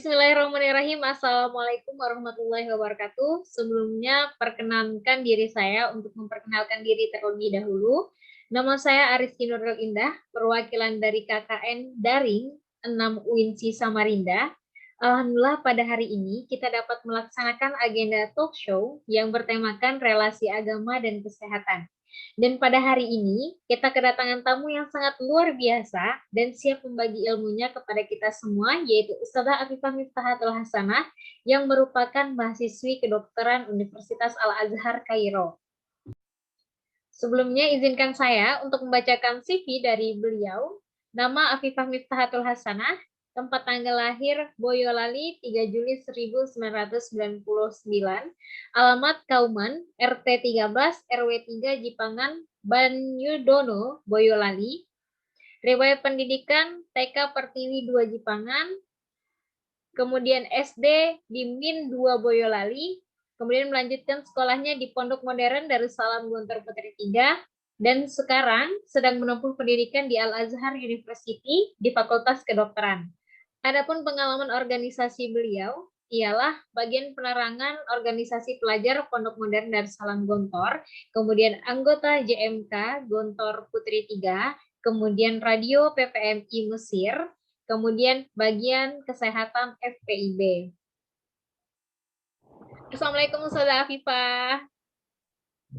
Bismillahirrahmanirrahim. Assalamualaikum warahmatullahi wabarakatuh. Sebelumnya, perkenankan diri saya untuk memperkenalkan diri terlebih dahulu. Nama saya Ariski Nurul Indah, perwakilan dari KKN Daring 6 UINSI Samarinda. Alhamdulillah pada hari ini kita dapat melaksanakan agenda talk show yang bertemakan relasi agama dan kesehatan. Dan pada hari ini, kita kedatangan tamu yang sangat luar biasa dan siap membagi ilmunya kepada kita semua, yaitu Ustazah Afifah Miftahatul Hasanah, yang merupakan mahasiswi kedokteran Universitas Al-Azhar Kairo. Sebelumnya, izinkan saya untuk membacakan CV dari beliau. Nama Afifah Miftahatul Hasanah, tempat tanggal lahir Boyolali 3 Juli 1999, alamat Kauman, RT 13, RW 3 Jipangan, Banyudono, Boyolali. Riwayat pendidikan TK Pertiwi 2 Jipangan, kemudian SD di Min 2 Boyolali, kemudian melanjutkan sekolahnya di Pondok Modern Darussalam Gontor Putri 3, dan sekarang sedang menempuh pendidikan di Al-Azhar University di Fakultas Kedokteran. Adapun pengalaman organisasi beliau ialah bagian penerangan organisasi pelajar Pondok Modern Darussalam Gontor, kemudian anggota JMK Gontor Putri 3, kemudian radio PPMI Mesir, kemudian bagian kesehatan FPIB. Assalamualaikum Ustazah Afifah.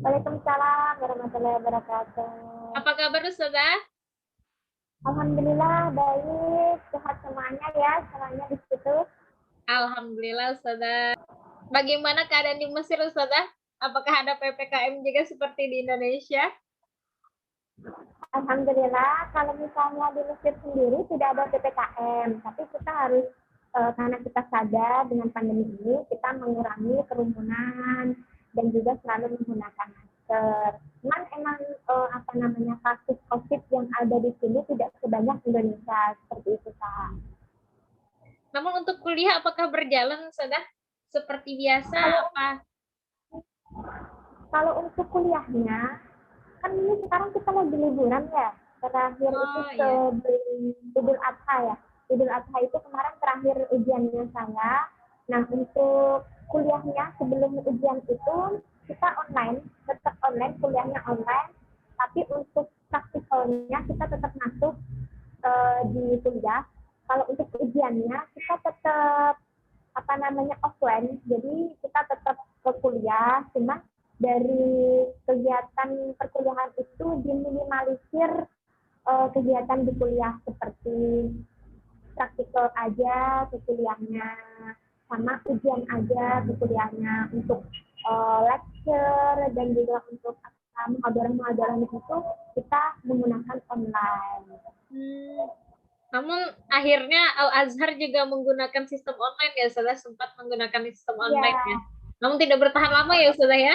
Waalaikumsalam warahmatullahi wabarakatuh. Apa kabar Ustazah? Alhamdulillah baik, sehat semuanya ya, semuanya di situ. Alhamdulillah Ustazah. Bagaimana keadaan di Mesir Ustazah? Apakah ada PPKM juga seperti di Indonesia? Alhamdulillah, kalau misalnya di Mesir sendiri tidak ada PPKM, tapi kita harus karena kita sadar dengan pandemi ini, kita mengurangi kerumunan dan juga selalu menggunakan masker. Cuman emang kasus COVID yang ada di sini tidak sebanyak Indonesia, seperti itu Kak. Namun untuk kuliah apakah berjalan sudah seperti biasa? Kalau untuk kuliahnya, kan ini sekarang kita lagi liburan ya. Terakhir itu sebelum Idul Adha ya. Idul Adha itu kemarin terakhir ujiannya saya. Nah untuk kuliahnya sebelum ujian itu kita online, tetap online, kuliahnya online. Tapi untuk praktikalnya kita tetap masuk di kuliah. Kalau untuk ujiannya kita tetap offline. Jadi kita tetap ke kuliah, cuma dari kegiatan perkuliahan itu diminimalisir kegiatan di kuliah seperti praktikal aja ke kuliahnya, sama ujian aja ke kuliahnya. Untuk lecture dan juga untuk muhadharah-muhadharah itu kita menggunakan online. Namun akhirnya Al-Azhar juga menggunakan sistem online ya, Ustazah sempat menggunakan sistem online ya. Namun tidak bertahan lama ya Ustazah ya?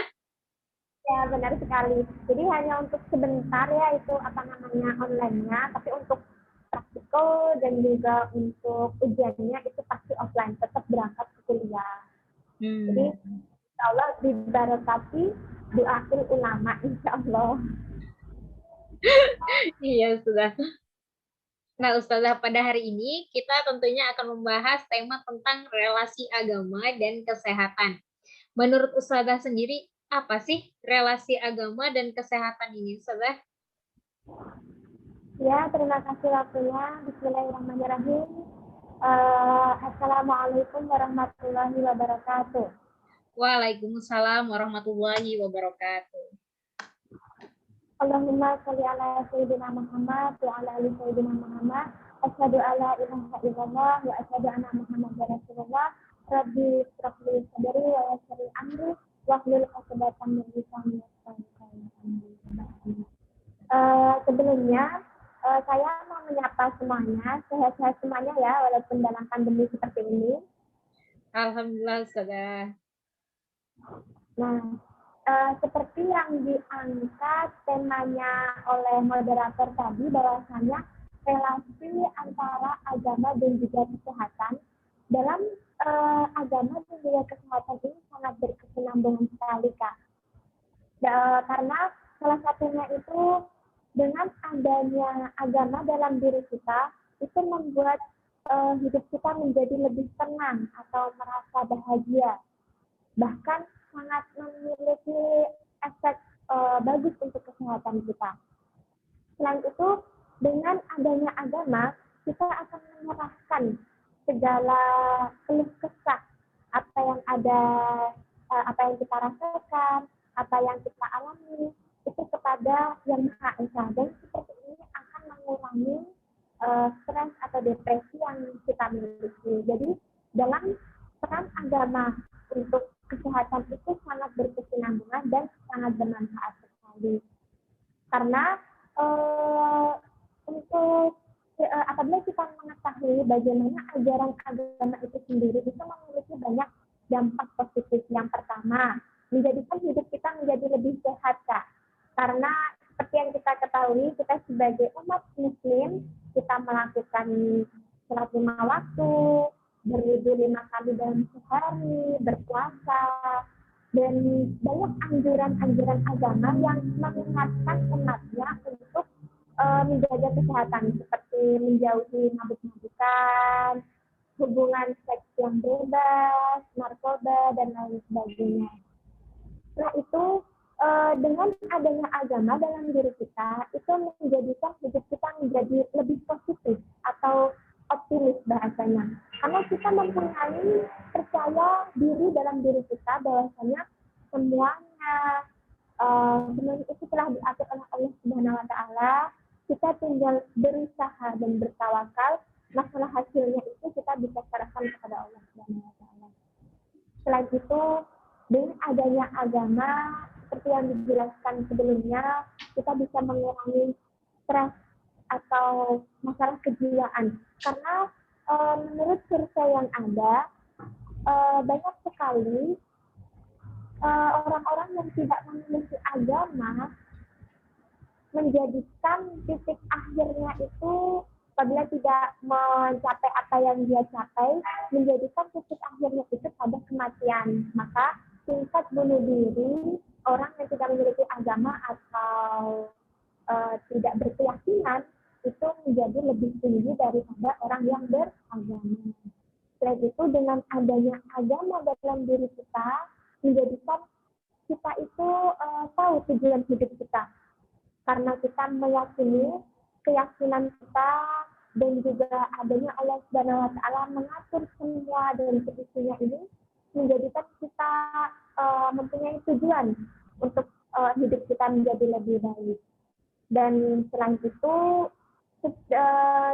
Ya benar sekali. Jadi hanya untuk sebentar ya itu online-nya, tapi untuk praktikal dan juga untuk ujiannya itu pasti offline, tetap berangkat ke kuliah. Jadi insya Allah dibarakati doain ulama insya Allah. Iya Ustazah. Nah Ustazah, pada hari ini kita tentunya akan membahas tema tentang relasi agama dan kesehatan. Menurut Ustazah sendiri, apa sih relasi agama dan kesehatan ini Ustazah? Ya, terima kasih waktunya. Bismillahirrahmanirrahim. Assalamualaikum warahmatullahi wabarakatuh. Waalaikumsalam warahmatullahi wabarakatuh. Allahumma sholli ala sayyidina Muhammad wa ala ali sayyidina Muhammad. Asyhadu alla ilaha illallah wa asyhadu anna Muhammadar Rasulullah. Rabbi shrah li sadri wa yassir li amri wahlul 'uqdatam min lisani yafqahu qawli. Sebelumnya saya mau menyapa semuanya, sehat-sehat semuanya ya, walaupun dalam pandemi seperti ini. Alhamdulillah, Ustazah. Nah, seperti yang diangkat temanya oleh moderator tadi, bahwasanya relasi antara agama dan juga kesehatan. Dalam agama dan juga kesehatan ini sangat berkesinambungan sekali, Kak. Karena salah satunya itu dengan adanya agama dalam diri kita, itu membuat hidup kita menjadi lebih tenang atau merasa bahagia. Bahkan sangat memiliki efek bagus untuk kesehatan kita. Selain itu, dengan adanya agama, kita akan menyerahkan segala keluh kesah apa yang ada, apa yang kita rasakan, apa yang kita alami itu kepada Yang Maha Esa, dan seperti ini akan mengurangi stres atau depresi yang kita miliki. Jadi dalam peran agama untuk kesehatan itu sangat berkesinambungan dan sangat bermanfaat sekali. Karena untuk apabila kita mengetahui bagaimana ajaran agama itu sendiri, itu memiliki banyak dampak positif. Yang pertama, menjadikan hidup kita menjadi lebih sehat, Kak. Karena seperti yang kita ketahui, kita sebagai umat muslim, kita melakukan sholat 5 waktu, berwudu 5 kali dalam sehari, berpuasa, dan banyak anjuran-anjuran agama yang mengingatkan umatnya untuk menjaga kesehatan, seperti menjauhi mabuk-mabukan, hubungan seks yang bebas, narkoba, dan lain sebagainya. Setelah itu, dengan adanya agama dalam diri kita, itu menjadikan hidup kita menjadi lebih positif atau optimis bahasanya. Karena kita mempunyai percaya diri dalam diri kita bahwasanya semuanya itu telah diatur oleh Allah Subhanahu wa Ta'ala. Kita tinggal berusaha dan bertawakal, masalah hasilnya itu kita bisa serahkan kepada Allah Subhanahu wa Ta'ala. Selain itu, dengan adanya agama seperti yang dijelaskan sebelumnya, kita bisa mengurangi stres atau masalah kejiwaan. Karena menurut survei yang ada, banyak sekali orang-orang yang tidak memiliki agama menjadikan titik akhirnya itu apabila tidak mencapai apa yang dia capai, menjadikan titik akhirnya itu pada kematian. Maka tingkat bunuh diri orang yang tidak memiliki agama atau tidak berkeyakinan itu menjadi lebih tinggi daripada orang yang beragama. Selain itu, dengan adanya agama dalam diri kita, menjadikan kita itu tahu tujuan hidup kita. Karena kita meyakini keyakinan kita dan juga adanya Allah Subhanahu wa Ta'ala mengatur semua dan seisinya ini, menjadikan kita mempunyai tujuan untuk hidup kita menjadi lebih baik. Dan selain itu,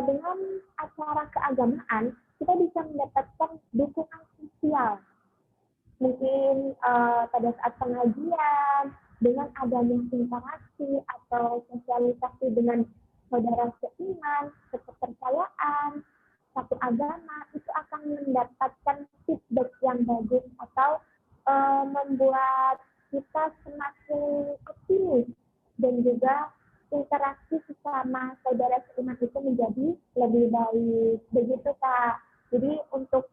dengan acara keagamaan, kita bisa mendapatkan dukungan sosial. Mungkin pada saat pengajian, dengan adanya interaksi atau sosialisasi dengan saudara seiman, kepercayaan, satu agama, itu akan mendapatkan feedback yang bagus atau membuat kita semakin optimis, dan juga interaksi sesama saudara seiman itu menjadi lebih baik. Begitu, Kak. Jadi untuk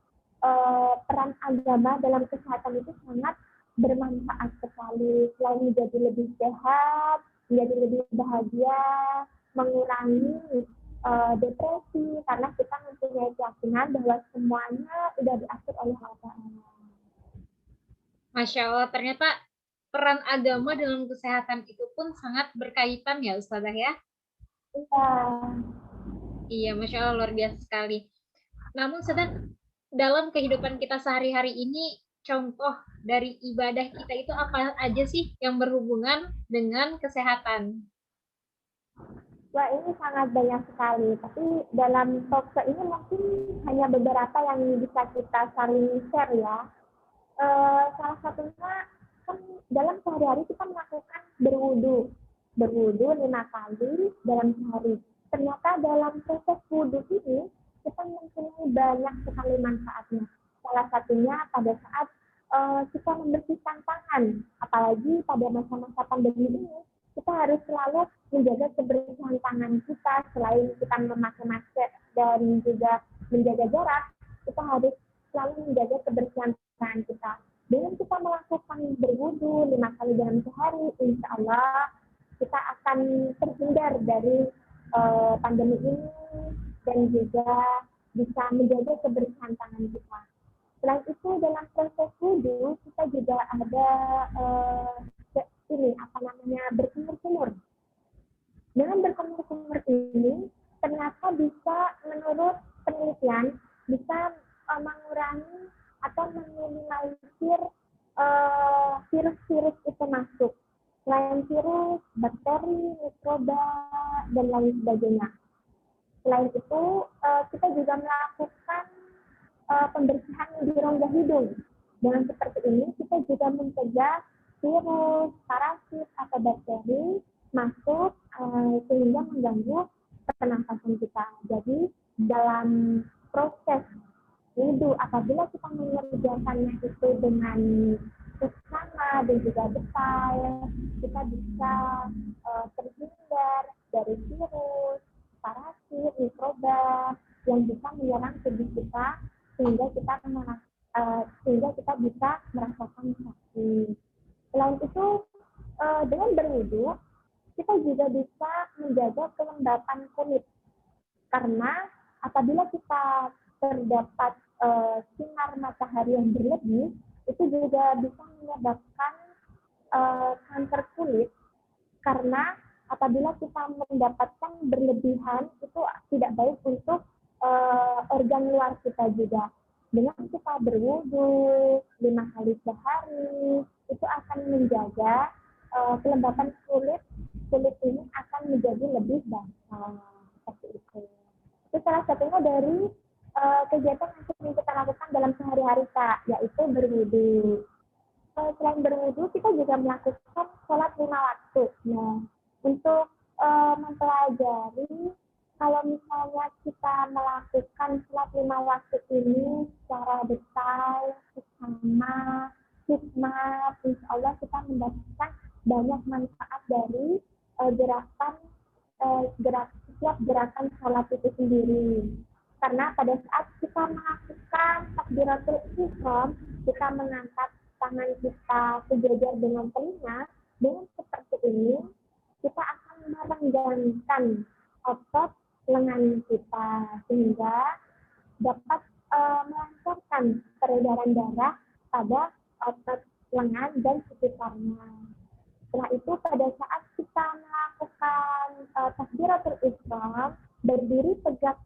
peran agama dalam kesehatan itu sangat bermanfaat sekali. Selain menjadi lebih sehat, menjadi lebih bahagia, mengurangi depresi, karena kita mempunyai keyakinan bahwa semuanya sudah diatur oleh Allah. Masya Allah, ternyata peran agama dalam kesehatan itu pun sangat berkaitan ya Ustazah ya? Iya. Iya, Masya Allah, luar biasa sekali. Namun Ustazah, dalam kehidupan kita sehari-hari ini, contoh dari ibadah kita itu apa aja sih yang berhubungan dengan kesehatan? Wah, ini sangat banyak sekali. Tapi dalam talkshow ini mungkin hanya beberapa yang bisa kita saling share ya. Salah satunya kan dalam sehari-hari kita melakukan berwudu 5 kali dalam sehari. Ternyata dalam proses wudu ini kita mempunyai banyak sekali manfaatnya. Salah satunya pada saat kita membersihkan tangan, apalagi pada masa-masa pandemi ini, kita harus selalu menjaga kebersihan tangan kita. Selain kita memakai masker dan juga menjaga jarak, kita harus selalu menjaga kebersihan tangan kita. Dengan kita melakukan berwudu 5 kali dalam sehari, insya Allah kita akan terhindar dari pandemi ini, dan juga bisa menjaga kebersihan tangan kita. Selain itu dalam proses wudhu kita juga ada berkumur-kumur. Dengan berkumur-kumur ini ternyata bisa menurut penelitian bisa mengurangi atau meminimalisir virus-virus itu masuk. Selain virus, bakteri, mikroba, dan lain sebagainya. Selain itu, kita juga melakukan pembersihan di rongga hidung. Dengan seperti ini, kita juga mencegah virus, parasit, atau bakteri masuk sehingga mengganggu pernafasan kita. Jadi, dalam proses wudhu, apabila kita mengerjakannya itu dengan seksama dan juga detail, kita bisa terhindar dari virus, parasit, mikroba yang bisa menyerang tubuh kita sehingga kita bisa merasakan sakit. Selain itu, dengan berwudu kita juga bisa menjaga kelembapan kulit karena apabila kita terdapat sinar matahari yang berlebih itu juga bisa menyebabkan kanker kulit karena apabila kita mendapatkan berlebihan itu tidak baik untuk organ luar kita juga. Dengan kita berwudu 5 kali sehari itu akan menjaga kelembapan kulit ini akan menjadi lebih basah seperti itu. Itu salah satunya dari kegiatan yang kita lakukan dalam sehari-hari Kak, yaitu berwudu. Selain berwudu, kita juga melakukan sholat 5 waktu. Nah, untuk mempelajari kalau misalnya kita melakukan sholat 5 waktu ini secara detail, bersama, hikmat, insya Allah kita mendapatkan banyak manfaat dari setiap gerakan sholat itu sendiri. Karena pada saat kita melakukan takbiratul ihram, kita mengangkat tangan kita sejajar dengan telinga, dengan seperti ini, kita akan merenggangkan otot lengan kita sehingga dapat melancarkan peredaran darah pada otot lengan dan sekitarnya. Setelah itu pada saat kita melakukan takbiratul ihram, berdiri tegak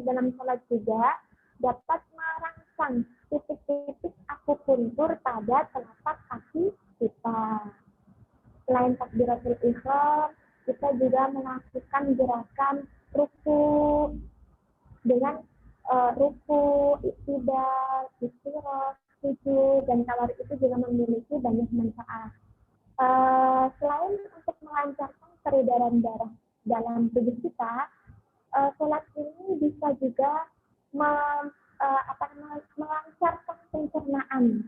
dalam sholat juga dapat merangsang titik-titik akupuntur pada telapak kaki kita. Selain takbiratul ihram, kita juga melakukan gerakan ruku dengan ruku, iktidal, istirahat, sujud, dan tawar itu juga memiliki banyak manfaat. Selain untuk melancarkan peredaran darah dalam tubuh kita, sholat ini bisa juga melancarkan pencernaan.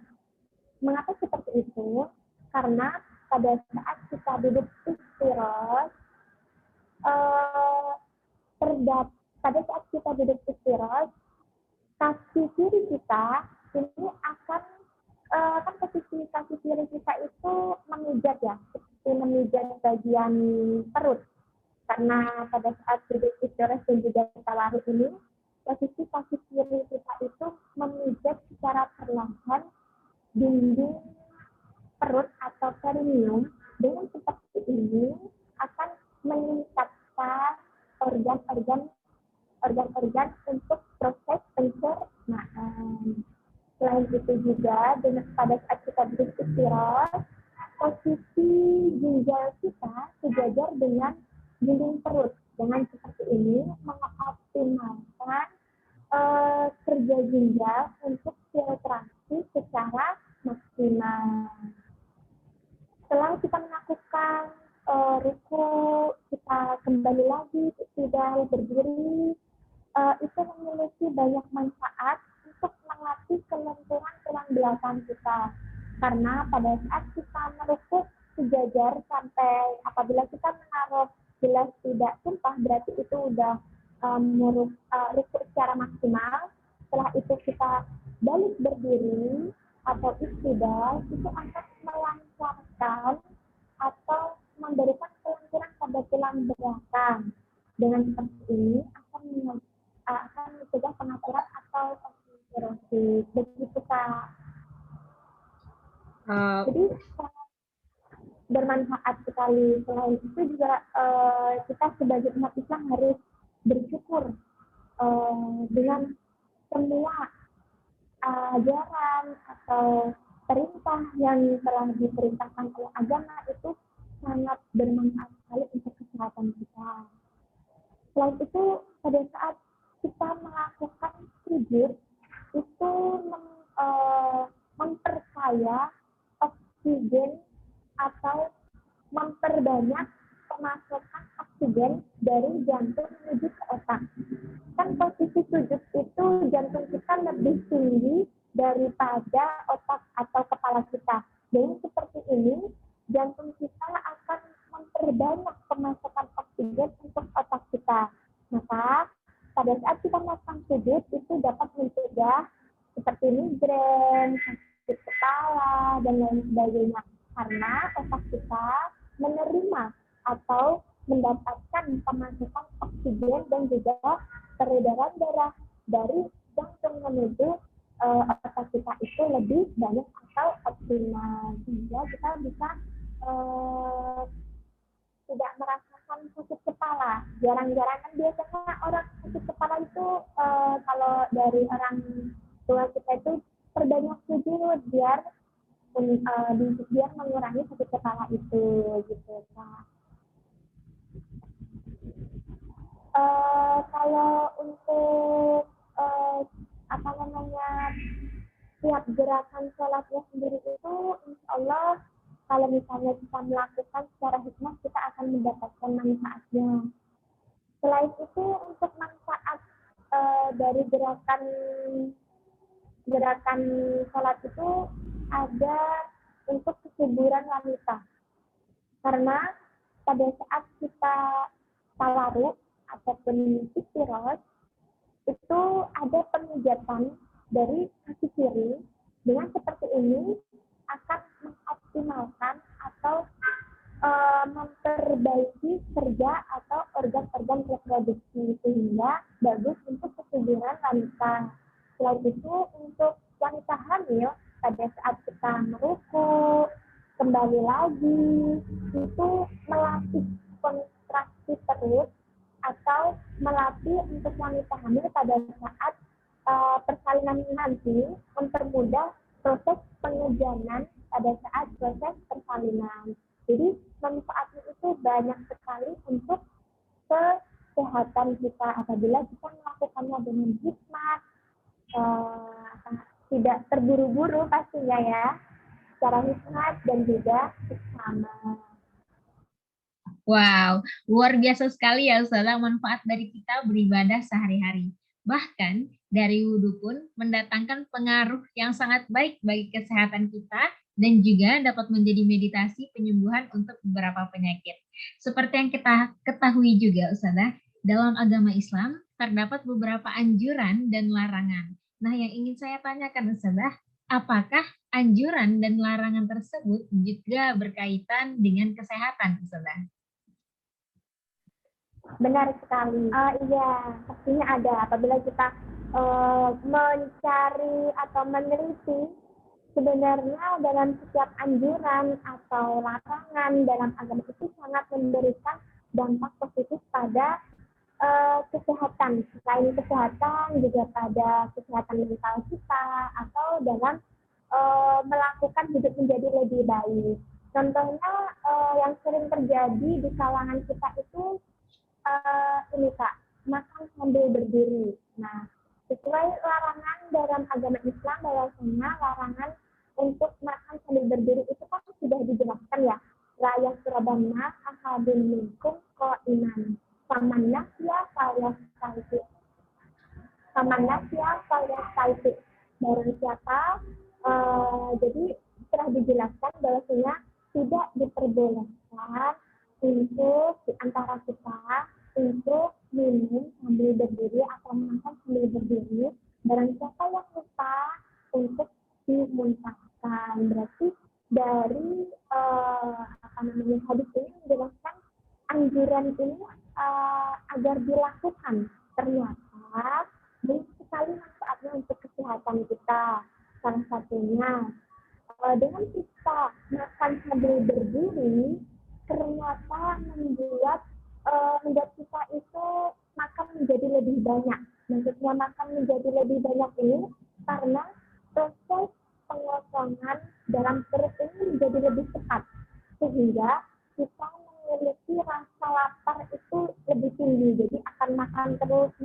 Mengapa seperti itu? Karena pada saat kita duduk istirahat, kaki kiri kita ini akan kan posisi kaki kiri kita itu memijat ya, seperti memijat bagian perut. Karena pada saat duduk istirahat dan juga tawaruk ini, posisi kaki kiri kita itu memijat secara perlahan dinding perut atau perineum. Dengan seperti ini akan meningkatkan organ-organ untuk proses pencernaan. Selain itu juga pada saat kita beristirahat, posisi ginjal kita sejajar dengan dinding perut. Dengan seperti ini mengoptimalkan kerja ginjal untuk filtrasi secara maksimal. Setelah kita melakukan ruku, kita kembali lagi tidak berdiri, itu memiliki banyak manfaat untuk melatih kelenturan tulang belakang kita. Karena pada saat kita merukuk sejajar sampai apabila kita menaruh gelas tidak tumpah, berarti itu udah rukuk secara maksimal. Setelah itu kita balik berdiri atau istidal, itu akan melancarkan atau memberikan kelenturan pada tulang belakang. Dengan seperti ini akan mencegah pengaturan atau osteoporosis. Begitu Kak. Jadi bermanfaat sekali. Selain itu juga kita sebagai umat Islam harus bersyukur dengan semua ajaran atau perintah yang telah diperintahkan oleh agama itu sangat bermanfaat sekali untuk kesehatan kita. Selain itu, pada saat kita melakukan sujud, itu memperkaya oksigen atau memperbanyak pemasukan oksigen dari jantung menuju ke otak. Kan posisi sujud itu jantung kita lebih tinggi daripada otak atau kepala kita. Jadi seperti ini, jantung kita akan memperbanyak pemasukan oksigen untuk otak kita. Maka pada saat kita melakukan sujud itu dapat mencegah seperti migrain, sakit kepala, dan lain sebagainya. Karena otak kita menerima atau mendapatkan pemasukan oksigen dan juga peredaran darah dari jantung menuju otak kita itu lebih banyak atau optimal, sehingga kita bisa tidak merasakan sakit kepala. Jarang-jarang kan biasanya orang sakit kepala itu kalau dari orang tua kita itu perbanyak sujud biar mengurangi sakit kepala itu gitu Kak. Kalau untuk tiap gerakan sholatnya sendiri itu insya Allah kalau misalnya kita melakukan secara hikmah kita akan mendapatkan manfaatnya. Selain itu untuk manfaat dari gerakan sholat itu ada untuk kesuburan wanita. Karena pada saat kita tawaruk ataupun istirahat itu ada pemijatan dari kaki kiri. Dengan seperti ini akan mengoptimalkan atau memperbaiki kerja atau organ-organ reproduksi sehingga bagus untuk kesuburan wanita. Selain itu untuk wanita hamil pada saat kita meruku kembali lagi itu melatih kontraksi perut atau melatih untuk wanita hamil pada saat persalinan nanti mempermudah proses pengejanan pada saat proses persalinan. Jadi manfaatnya itu banyak sekali untuk kesehatan kita apabila kita melakukannya dengan hikmat, tidak terburu-buru pastinya ya, secara hikmat dan juga bersama. Wow, luar biasa sekali ya Ustazah manfaat dari kita beribadah sehari-hari. Bahkan dari wudhu pun mendatangkan pengaruh yang sangat baik bagi kesehatan kita dan juga dapat menjadi meditasi penyembuhan untuk beberapa penyakit. Seperti yang kita ketahui juga Ustazah, dalam agama Islam terdapat beberapa anjuran dan larangan. Nah yang ingin saya tanyakan Ustazah, apakah anjuran dan larangan tersebut juga berkaitan dengan kesehatan Ustazah? Benar sekali. Iya, pastinya ada. Apabila kita mencari atau meneliti, sebenarnya dalam setiap anjuran atau larangan dalam agama itu sangat memberikan dampak positif pada kesehatan. Selain kesehatan, juga pada kesehatan mental kita atau dalam melakukan hidup menjadi lebih baik. Contohnya yang sering terjadi di kalangan kita itu ini Kak, makan sambil berdiri. Nah, sesuai larangan dalam agama Islam bahwasanya larangan untuk makan sambil berdiri itu kan sudah dijelaskan ya. La yasrabanna ahadun minkum qa'iman. Faman nasiya falyastaiqi. Faman nasiya falyastaiqi. Barang siapa jadi telah dijelaskan bahwasanya tidak diperbolehkan untuk di antara kita untuk minum sambil berdiri atau makan sambil berdiri. Barang siapa yang lupa untuk dimuntahkan. Berarti dari hadis ini menjelaskan anjuran ini agar dilakukan. Ternyata kita. Salah satunya, dengan kita makan sambil berdiri, ternyata membuat kita itu makan menjadi lebih banyak. Maksudnya makan menjadi lebih banyak ini karena proses pengosongan dalam perut ini menjadi lebih cepat. Sehingga kita memiliki rasa lapar itu lebih tinggi. Jadi akan makan terus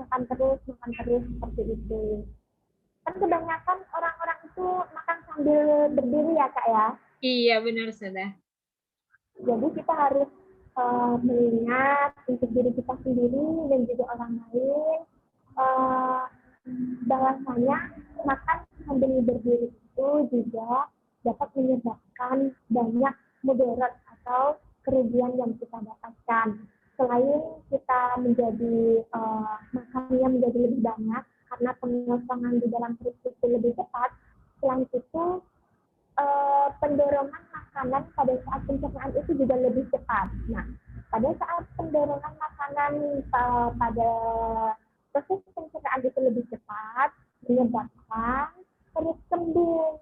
seperti itu. Kan kebanyakan orang-orang itu makan sambil berdiri ya Kak ya. Iya benar sudah. Jadi kita harus mengingat untuk diri kita sendiri dan juga orang lain bahwasanya makan sambil berdiri itu juga dapat menyebabkan banyak mudarat atau kerugian yang kita dapatkan. Selain kita menjadi makannya menjadi lebih banyak karena pengosongan di dalam perut itu lebih cepat, selain itu pendorongan makanan pada saat pencernaan itu juga lebih cepat. Nah, pada saat pendorongan makanan pada proses pencernaan itu lebih cepat, menyebabkan perut kembung.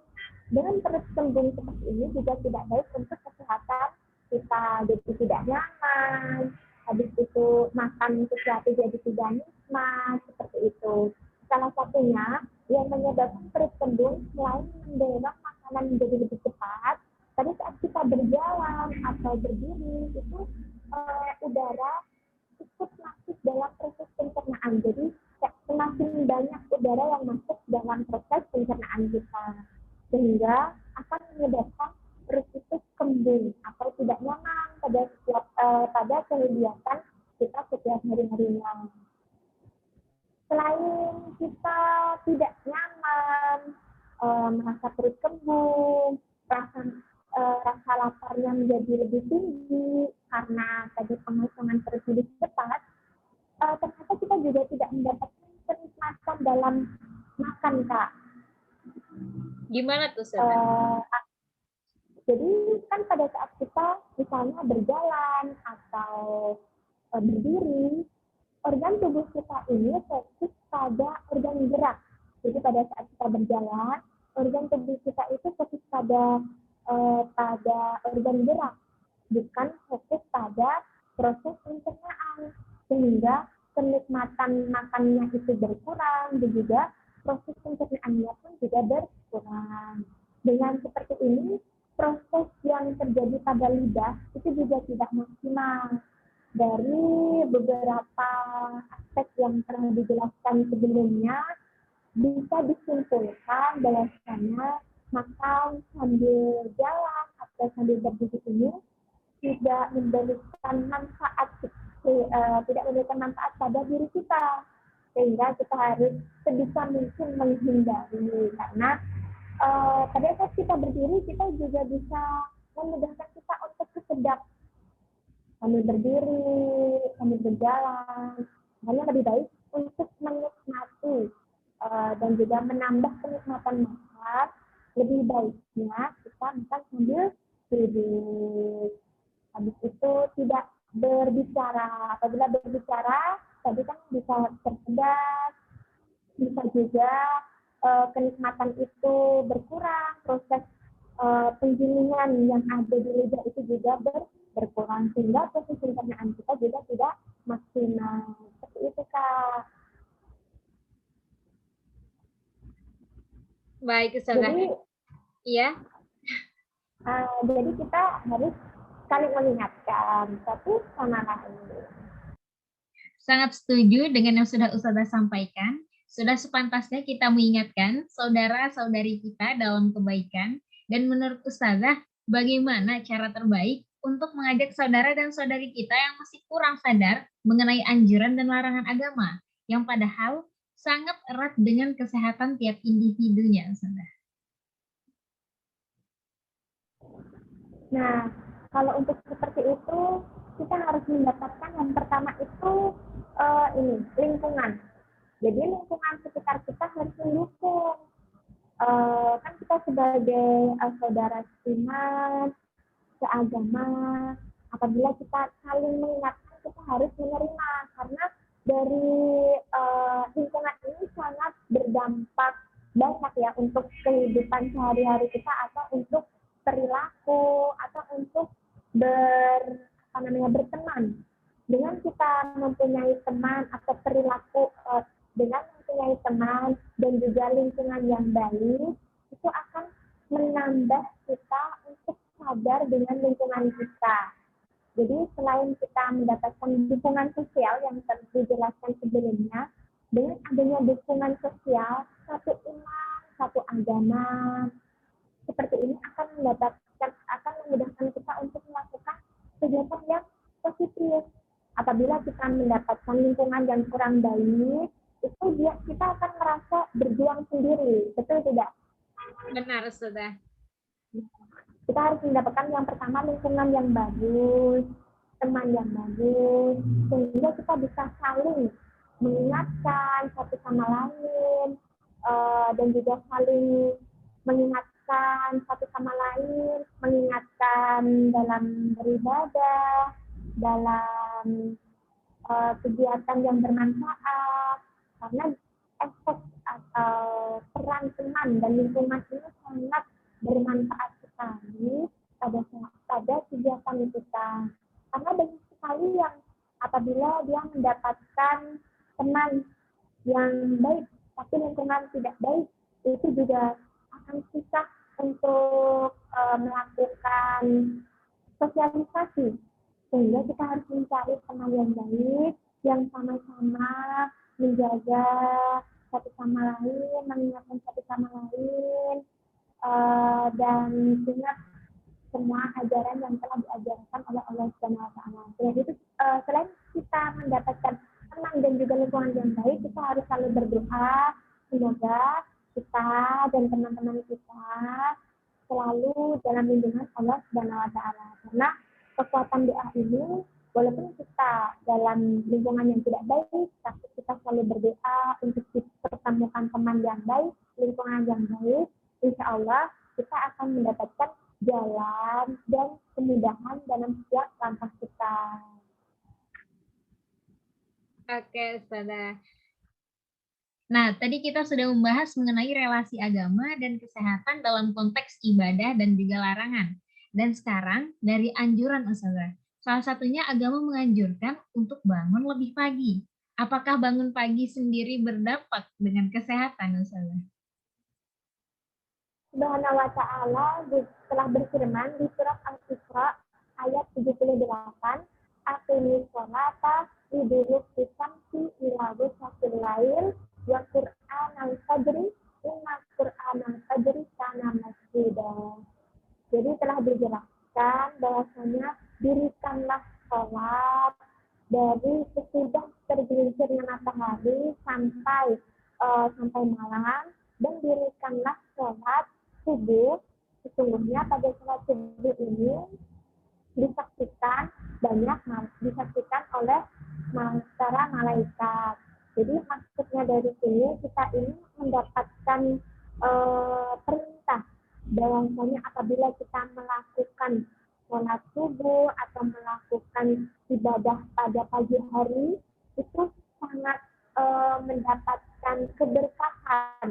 Dengan perut kembung seperti ini juga tidak baik untuk kesehatan kita, jadi tidak nyaman. Habis itu makan sesuatu jadi tidak nikmat, seperti itu. Salah satunya yang menyebabkan perut kembung selain mendorong makanan menjadi lebih cepat, pada saat kita berjalan atau berdiri itu udara ikut masuk dalam proses pencernaan. Jadi semakin banyak udara yang masuk dalam proses pencernaan kita, sehingga akan menyebabkan perut itu kembung atau tidak nyaman pada kegiatan kita setiap hari-harinya. Selain kita tidak nyaman, merasa perut kembung, rasa laparnya menjadi lebih tinggi karena tadi pengosongan perut lebih cepat, ternyata kita juga tidak mendapatkan kenikmatan dalam makan, Kak. Gimana tuh, jadi kan pada saat kita misalnya berjalan atau berdiri, organ tubuh kita ini fokus pada organ gerak. Jadi pada saat kita berjalan, organ tubuh kita itu fokus pada organ gerak, bukan fokus pada proses pencernaan, sehingga kenikmatan makannya itu berkurang dan juga proses pencernaannya pun juga berkurang. Dengan seperti ini, proses yang terjadi pada lidah itu juga tidak maksimal. Dari beberapa aspek yang pernah dijelaskan sebelumnya, bisa disimpulkan bahwasanya makan sambil jalan atau sambil berdiri ini tidak memberikan manfaat pada diri kita, sehingga kita harus sebisa mungkin menghindari, karena pada saat kita berdiri kita juga bisa memudahkan kita untuk kesedap sambil berdiri, sambil berjalan. Hanya lebih baik untuk menikmati dan juga menambah kenikmatan makan, lebih baiknya kita makan sambil duduk. Habis itu tidak berbicara. Apabila berbicara, tadi kan bisa tersedak, bisa juga kenikmatan itu berkurang, proses penggilingan yang ada di lidah itu juga berkurang, sehingga proses pencernaan kita juga tidak maksimal. Seperti itu, Kak. Baik, Ustazah. Jadi, iya. Jadi kita harus saling mengingatkan satu sama lain. Sangat setuju dengan yang sudah Ustazah sampaikan. Sudah sepantasnya kita mengingatkan saudara-saudari kita dalam kebaikan. Dan menurut Ustazah, bagaimana cara terbaik untuk mengajak saudara dan saudari kita yang masih kurang sadar mengenai anjuran dan larangan agama, yang padahal sangat erat dengan kesehatan tiap individunya, Ustazah? Nah, kalau untuk seperti itu, kita harus mendapatkan yang pertama itu lingkungan. Jadi lingkungan sekitar kita harus mendukung. Kan kita sebagai saudara seiman, seagama, apabila kita saling mengingatkan, kita harus menerima, karena dari lingkungan ini sangat berdampak banyak ya untuk kehidupan sehari-hari kita atau untuk perilaku atau untuk berteman. Dengan kita mempunyai teman atau perilaku dengan mempunyai teman dan juga lingkungan yang baik, itu akan menambah kita untuk sadar dengan lingkungan kita. Jadi selain kita mendapatkan dukungan sosial yang dijelaskan sebelumnya, dengan adanya dukungan sosial, satu iman, satu agama, seperti ini akan memudahkan kita untuk melakukan kegiatan yang positif. Apabila kita mendapatkan lingkungan yang kurang baik, itu kita akan merasa berjuang sendiri, betul tidak? Benar, sudah. Kita harus mendapatkan yang pertama lingkungan yang bagus, teman yang bagus, sehingga kita bisa saling mengingatkan satu sama lain, dan juga saling mengingatkan satu sama lain, mengingatkan dalam beribadah, dalam kegiatan yang bermanfaat, karena efek atau peran teman dan lingkungan ini sangat bermanfaat sekali pada kegiatan kita. Karena banyak sekali yang apabila dia mendapatkan teman yang baik, tapi lingkungan tidak baik, itu juga akan susah untuk melakukan sosialisasi. Sehingga kita harus mencari teman yang baik, yang sama-sama menjaga satu sama lain, mengingatkan satu sama lain, dan ingat semua ajaran yang telah diajarkan oleh Allah Subhanahu wa taala. Jadi selain kita mendapatkan teman dan juga lingkungan yang baik, kita harus selalu berdoa semoga kita dan teman-teman kita selalu dalam lindungan Allah Subhanahu wa taala. Karena kekuatan doa ini, walaupun kita dalam lingkungan yang tidak baik, tapi kita selalu berdoa untuk dipertemukan teman yang baik, lingkungan yang baik, insya Allah kita akan mendapatkan jalan dan kemudahan dalam setiap langkah kita. Oke, sudah. Nah, tadi kita sudah membahas mengenai relasi agama dan kesehatan dalam konteks ibadah dan juga larangan. Dan sekarang dari anjuran, Ustazah. Salah satunya agama menganjurkan untuk bangun lebih pagi. Apakah bangun pagi sendiri berdampak dengan kesehatan, Ustazah? Subhanahu wa ta'ala telah berfirman di surat Al-Isra ayat 78, Aqimis sholata liduluki syamsi ila ghusaqil lail wa qur'anal fajri inna qur'anal fajri kana masjidah. Jadi telah dijelaskan bahwasanya dirikanlah sholat dari sesudah tergelincirnya matahari sampai malam, dan dirikanlah sholat subuh. Sesungguhnya pada sholat subuh ini disaksikan oleh para malaikat. Jadi maksudnya dari sini kita ini mendapatkan perintah bahwasanya apabila kita melakukan sholat subuh atau melakukan ibadah pada pagi hari, itu sangat mendapatkan keberkahan.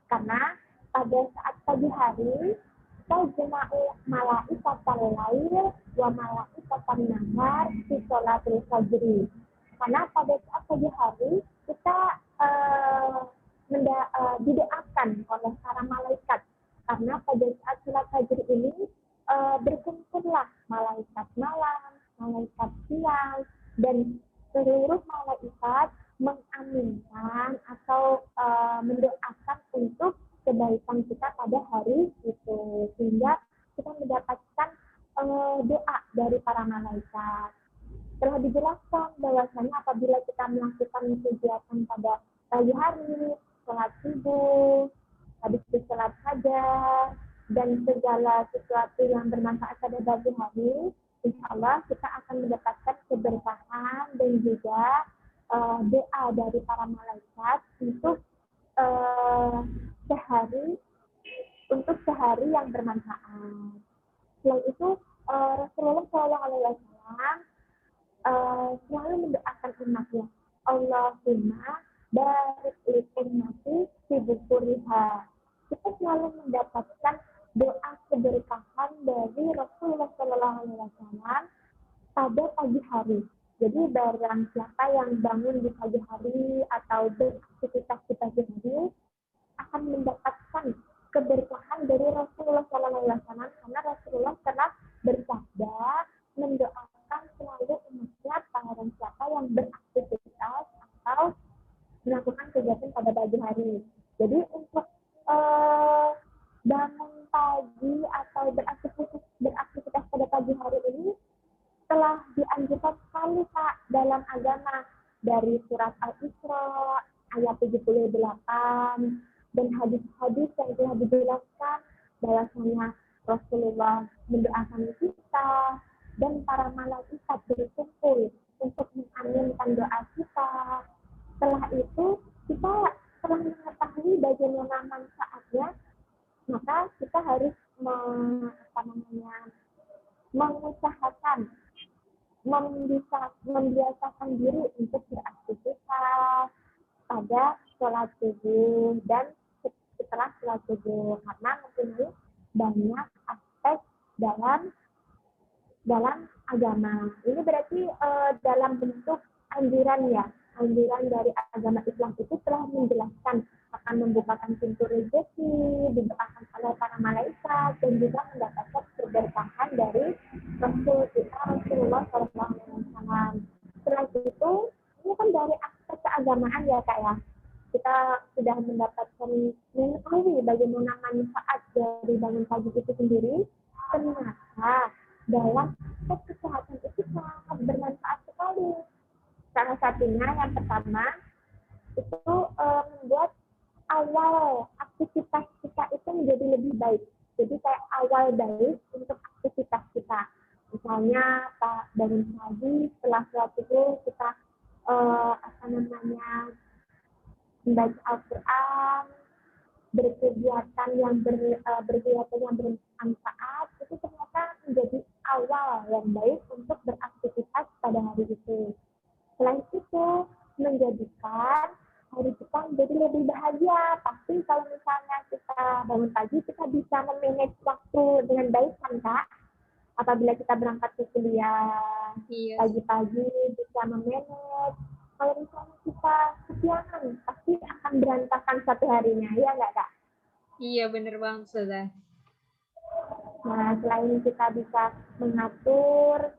Karena pada saat pagi hari, tajma'u malaikatal lail wa malaikatal nahar fi sholatil fajri. Karena pada saat pagi hari, kita didoakan oleh para malaikat. Karena pada saat sholat fajr ini berkumpullah malaikat malam, malaikat siang, dan seluruh malaikat mengaminkan atau mendoakan untuk kebaikan kita pada hari itu, sehingga kita mendapatkan doa dari para malaikat. Telah dijelaskan bahwasanya apabila kita melakukan kegiatan pada pagi hari, sholat subuh, habis itu sholat fajar, dan segala sesuatu yang bermanfaat pada pagi hari, insya Allah kita akan mendapatkan keberkahan dan juga doa dari para malaikat untuk sehari yang bermanfaat. Selain itu, Rasulullah SAW selalu mendoakan umatnya, Allahumma dari nikmati sibukuriha. Kita selalu mendapatkan doa keberkahan dari Rasulullah Shallallahu Alaihi Wasallam pada pagi hari. Jadi barang siapa yang bangun di pagi hari atau beraktivitas di pagi hari akan mendapatkan keberkahan dari Rasulullah Shallallahu Alaihi Wasallam karena Rasulullah telah bersabda mendoakan selalu umatnya barang siapa yang beraktivitas atau melakukan kegiatan pada pagi hari. Jadi untuk bangun pagi atau beraktivitas pada pagi hari ini telah dianjurkan sekali Kak dalam agama dari surat Al-Isra ayat 78 dan hadis-hadis yang telah dijelaskan bahwasanya Rasulullah mendoakan kita dan para malaikat berkumpul untuk mengaminkan doa kita. Setelah itu kita telah mengetahui bagaimana manfaatnya, maka kita harus mengusahakan membiasakan diri untuk beraktivitas pada sholat subuh dan setelah sholat subuh karena mempunyai banyak aspek dalam agama. Ini berarti dalam bentuk anjuran ya. Anjuran dari agama Islam itu telah menjelaskan akan membukakan pintu rezeki, didoakan oleh para malaikat, dan juga mendapatkan keberkahan dari Rasul kita Rasulullah SAW. Setelah itu, ini kan dari aspek keagamaan ya Kak ya. Kita sudah mendapatkan mengetahui bagaimana manfaat dari bangun pagi itu sendiri. Ternyata dalam aspek kesehatan itu sangat bermanfaat sekali. Salah satunya yang pertama itu membuat awal aktivitas kita itu menjadi lebih baik. Jadi kayak awal baik untuk aktivitas kita. Misalnya bangun pagi setelah sholat subuh kita membaca Al-Quran, berkegiatan yang bermanfaat itu ternyata menjadi awal yang baik untuk beraktivitas pada hari itu. Selain itu, menjadikan hari kita menjadi lebih bahagia. Pasti kalau misalnya kita bangun pagi, kita bisa memanage waktu dengan baik kan, Kak? Apabila kita berangkat ke kuliah, pagi-pagi bisa memanage. Kalau misalnya kita kesiangan, pasti akan berantakan satu harinya, ya nggak, Kak? Iya, bener banget, Saudara. Nah, selain kita bisa mengatur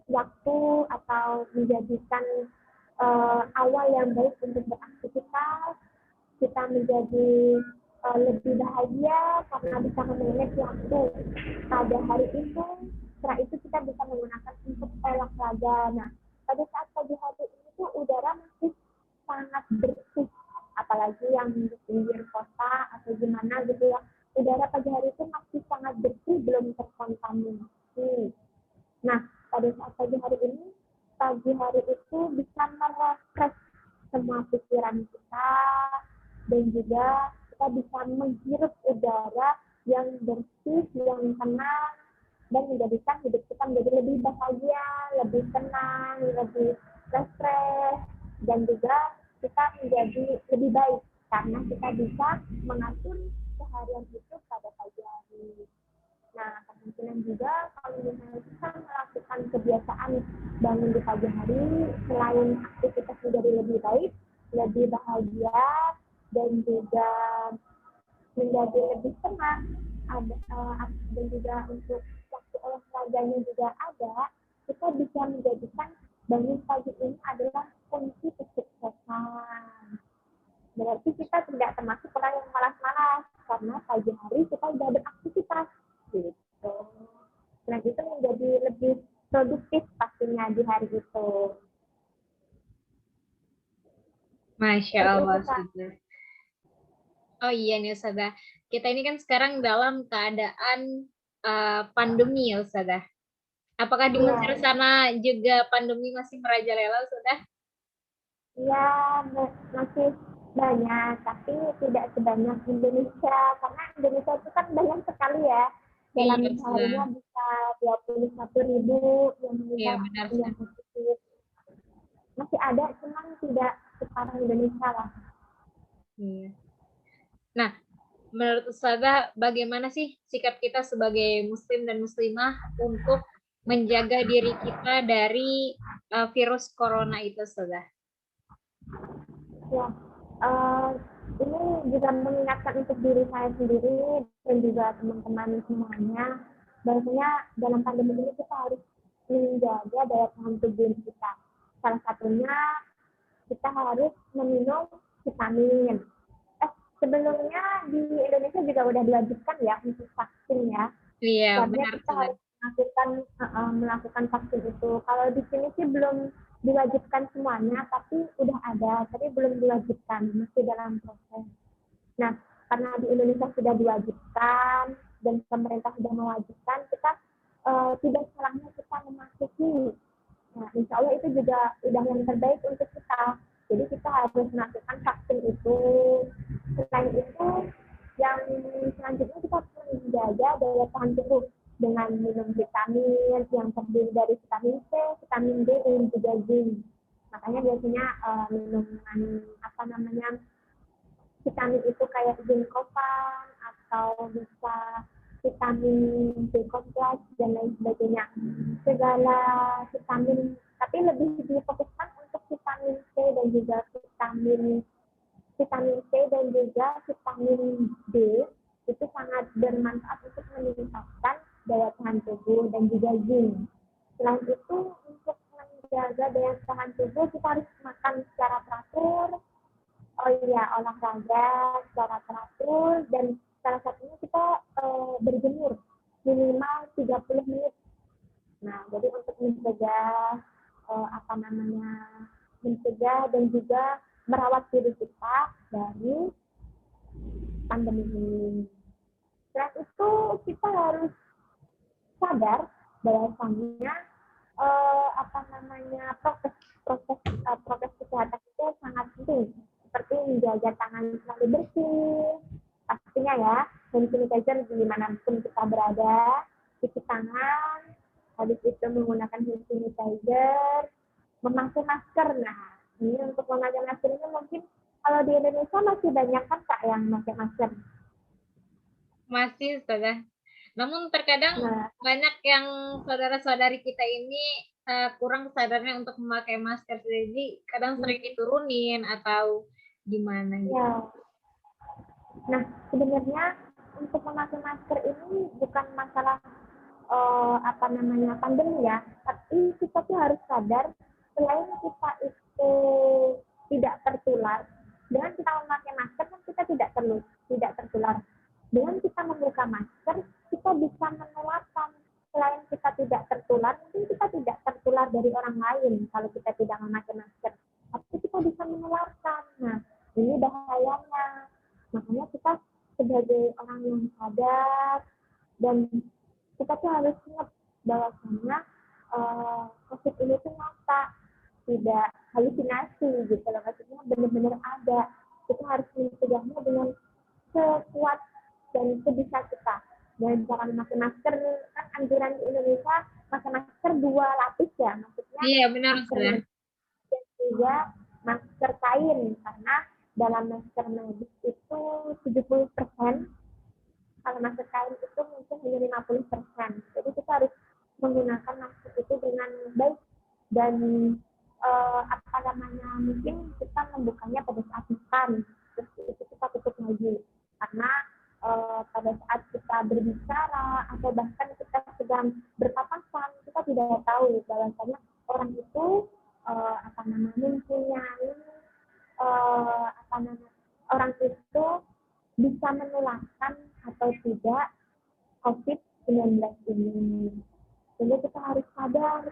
waktu atau menjadikan awal yang baik untuk beraktivitas, kita menjadi lebih bahagia karena bisa memanage waktu pada hari itu. Setelah itu kita bisa menggunakan untuk olahraga. Nah, pada saat pagi hari ini tuh udara masih sangat bersih, apalagi yang di pinggir kota atau gimana gitu ya. Udara pagi hari itu masih sangat bersih, belum terkontaminasi. Nah, pada saat pagi hari itu bisa merefresh semua pikiran kita dan juga kita bisa menghirup udara yang bersih, yang tenang dan menjadikan hidup kita menjadi lebih bahagia, lebih tenang, lebih refresh dan juga kita menjadi lebih baik karena kita bisa mengatur seharian itu pada pagi hari. Nah, kemungkinan juga kalau misalnya kita melakukan kebiasaan bangun di pagi hari, selain aktivitas menjadi lebih baik, lebih bahagia, dan juga menjadi lebih tenang, dan juga untuk waktu olahraganya juga ada, kita bisa menjadikan bangun pagi ini adalah kunci kesuksesan. Berarti kita tidak termasuk orang yang malas-malas, karena pagi hari kita sudah beraktivitas. Gitu. Nah, itu menjadi lebih produktif pastinya di hari itu. Masya Allah, Saudara. Oh iya nih, Saudara. Kita ini kan sekarang dalam keadaan pandemi ya, Saudara. Apakah di Mesir sana juga pandemi masih merajalela, Saudara? Iya, masih banyak, tapi tidak sebanyak Indonesia. Karena Indonesia itu kan banyak sekali ya. Dalam seharinya bisa 21.000 yang meninggal yang positif. Masih ada, cuman tidak orang Indonesia lah. Iya. Nah, menurut Ustazah, bagaimana sih sikap kita sebagai Muslim dan Muslimah untuk menjaga diri kita dari virus corona itu, Ustazah? Ya, ini juga mengingatkan untuk diri saya sendiri dan juga teman-teman semuanya, bahwasanya dalam pandemi ini kita harus menjaga daya tahan tubuh kita. Salah satunya kita harus meminum vitamin. Sebelumnya di Indonesia juga udah diwajibkan ya untuk vaksin ya. Iya, Sebenarnya benar. kita harus melakukan vaksin itu. Kalau di sini sih belum diwajibkan semuanya, tapi udah ada, tapi belum diwajibkan, masih dalam proses. Nah, karena di Indonesia sudah diwajibkan dan pemerintah sudah mewajibkan, kita tidak salahnya kita memasuki. Nah, insya Allah itu juga udah yang terbaik untuk kita. Jadi kita harus melakukan vaksin itu. Selain itu, yang selanjutnya kita harus menjaga daya tahan tubuh dengan minum vitamin yang terdiri dari vitamin C, vitamin D, dan juga zinc. Makanya biasanya minuman vitamin itu kayak zinkopan atau bisa vitamin B kompleks dan lain sebagainya. Segala vitamin, tapi lebih difokuskan untuk vitamin C dan juga vitamin C dan juga vitamin D itu sangat bermanfaat untuk meningkatkan daya tahan tubuh dan juga zinc. Selain itu, untuk menjaga daya tahan tubuh kita harus makan secara teratur, olahraga secara teratur, dan salah satunya kita berjemur minimal 30 menit. Nah, jadi untuk mencegah mencegah dan juga merawat diri kita dari pandemi ini. Selain itu kita harus sadar bahwasannya proses kesehatan itu sangat penting, seperti menjaga tangan selalu bersih, pastinya ya, hand sanitizer dimanapun kita berada, cuci tangan, habis itu menggunakan hand sanitizer, memakai masker. Nah, ini untuk memakai masker ini mungkin kalau di Indonesia masih banyak kan Kak yang memakai masker? Masih, Ustazah. Namun terkadang banyak yang saudara-saudari kita ini kurang sadarnya untuk memakai masker, jadi kadang sering diturunin atau gimana gitu. Ya. Nah, sebenarnya untuk memakai masker ini bukan masalah pandemi ya, tapi kita tuh harus sadar selain kita itu tidak tertular, dengan kita memakai masker kan kita tidak tertular. Dengan kita membuka masker, kita bisa menularkan. Selain kita tidak tertular, mungkin kita tidak tertular dari orang lain kalau kita tidak memakai masker, tapi kita bisa menularkan. Nah, ini bahayanya. Makanya kita sebagai orang yang sadar dan kita tuh harus ingat bahwasannya COVID ini tuh nyata, tidak halusinasi gitu loh, maksudnya benar-benar ada. Kita harus mencegahnya dengan sekuat dan sebisa kita. Dan cara memakai masker, kan anjuran di Indonesia pakai masker 2 lapis ya, maksudnya iya, benar, masker dan juga masker kain, karena dalam masker medis itu 70%, kalau masker kain itu mungkin hanya 50%. Jadi kita harus menggunakan masker itu dengan baik dan mungkin kita membukanya pada saat makan, terus itu kita tutup lagi, karena pada saat kita berbicara atau bahkan kita sedang berpapasan, kita tidak tahu bahwasanya orang itu mempunyai orang itu bisa menularkan atau tidak COVID-19 ini. Jadi kita harus sadar,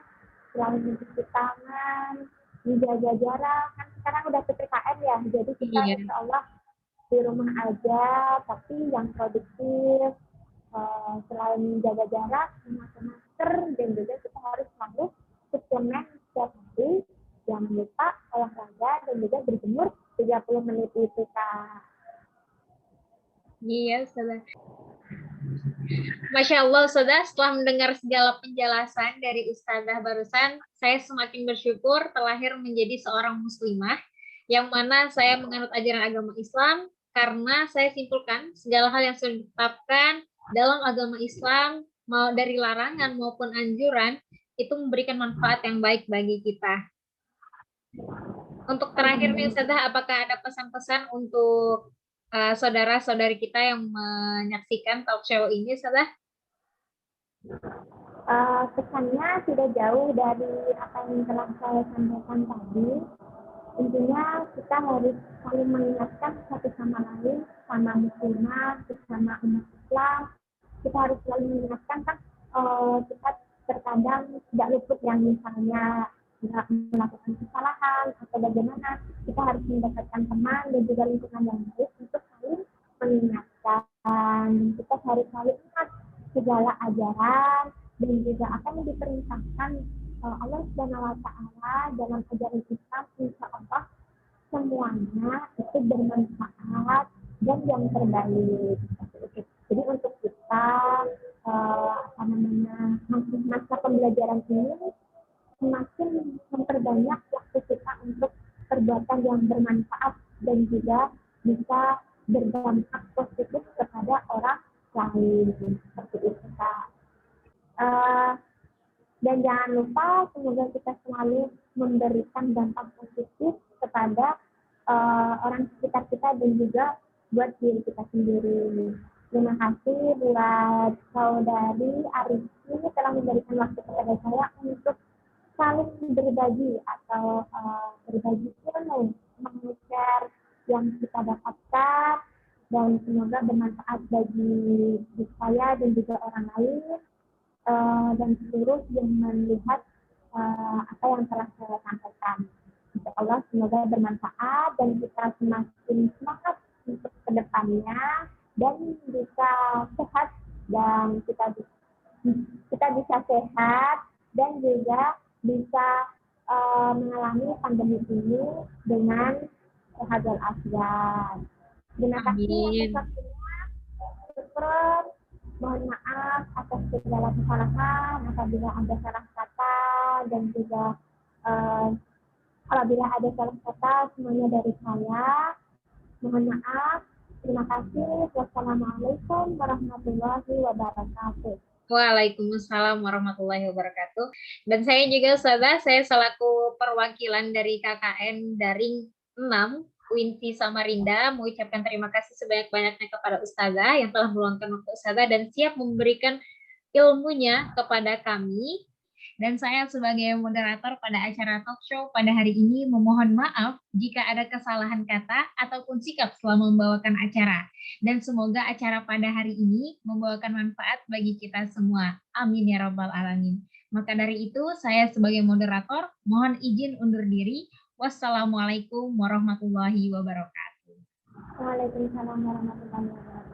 selain mencuci tangan, menjaga jarak, kan sekarang udah PPKM ya, jadi kita insya Allah di rumah aja, tapi yang produktif, selain menjaga jarak, memakai masker, dan juga kita harus selalu suplemen setiap hari, jangan lupa olahraga dan juga berjemur 30 menit itu, Kak. Iya, Ustazah. Masya Allah, Ustazah, setelah mendengar segala penjelasan dari Ustazah barusan, saya semakin bersyukur terlahir menjadi seorang muslimah yang mana saya menganut ajaran agama Islam karena saya simpulkan segala hal yang sudah ditetapkan dalam agama Islam mau dari larangan maupun anjuran itu memberikan manfaat yang baik bagi kita. Untuk terakhir nih Ustazah, apakah ada pesan-pesan untuk saudara-saudari kita yang menyaksikan talk show ini Ustazah? Kesannya tidak jauh dari apa yang telah saya sampaikan tadi. Intinya kita harus saling mengingatkan satu sama lain, sama muslimah, sama umat Islam. Kita harus selalu mengingatkan kan kita terkadang tidak luput yang misalnya tidak melakukan kesalahan atau bagaimana. Kita harus mendapatkan teman dan juga lingkungan yang baik untuk saling mengingatkan. Kita harus selalu ingat segala ajaran dan juga apa yang diperintahkan Allah Subhanahu wa Ta'ala dalam ajaran Islam, insya Allah semuanya itu bermanfaat dan yang terbaik. Jadi untuk kita masa pembelajaran ini semakin memperbanyak waktu kita untuk perbuatan yang bermanfaat dan juga bisa berdampak positif kepada orang lain. Seperti itu, Kak. Dan jangan lupa semoga kita selalu memberikan dampak positif kepada orang sekitar kita dan juga buat diri kita sendiri. Terima kasih buat saudari Arifi telah memberikan waktu kepada saya untuk saling berbagi atau berbagi ilmu, meng-share yang kita dapatkan dan semoga bermanfaat bagi saya dan juga orang lain. Dan seluruh yang melihat apa yang telah saya sampaikan. Insya Allah semoga bermanfaat dan kita semakin semangat untuk kedepannya dan bisa sehat dan kita bisa sehat dan juga bisa mengalami pandemi ini dengan sehat walafiat. Terima kasih atas waktunya. Mohon maaf atas segala kesalahan apabila ada salah kata dan juga apabila ada salah kata semuanya dari saya. Mohon maaf. Terima kasih. Wassalamualaikum warahmatullahi wabarakatuh. Waalaikumsalam warahmatullahi wabarakatuh. Dan saya juga Ustazah, saya selaku perwakilan dari KKN Daring 6 Winti Samarinda mengucapkan terima kasih sebanyak-banyaknya kepada Ustazah yang telah meluangkan waktu Ustazah dan siap memberikan ilmunya kepada kami. Dan saya sebagai moderator pada acara talk show pada hari ini memohon maaf jika ada kesalahan kata ataupun sikap selama membawakan acara. Dan semoga acara pada hari ini membawakan manfaat bagi kita semua. Amin ya rabbal alamin. Maka dari itu saya sebagai moderator mohon izin undur diri. Wassalamualaikum warahmatullahi wabarakatuh. Waalaikumsalam warahmatullahi wabarakatuh.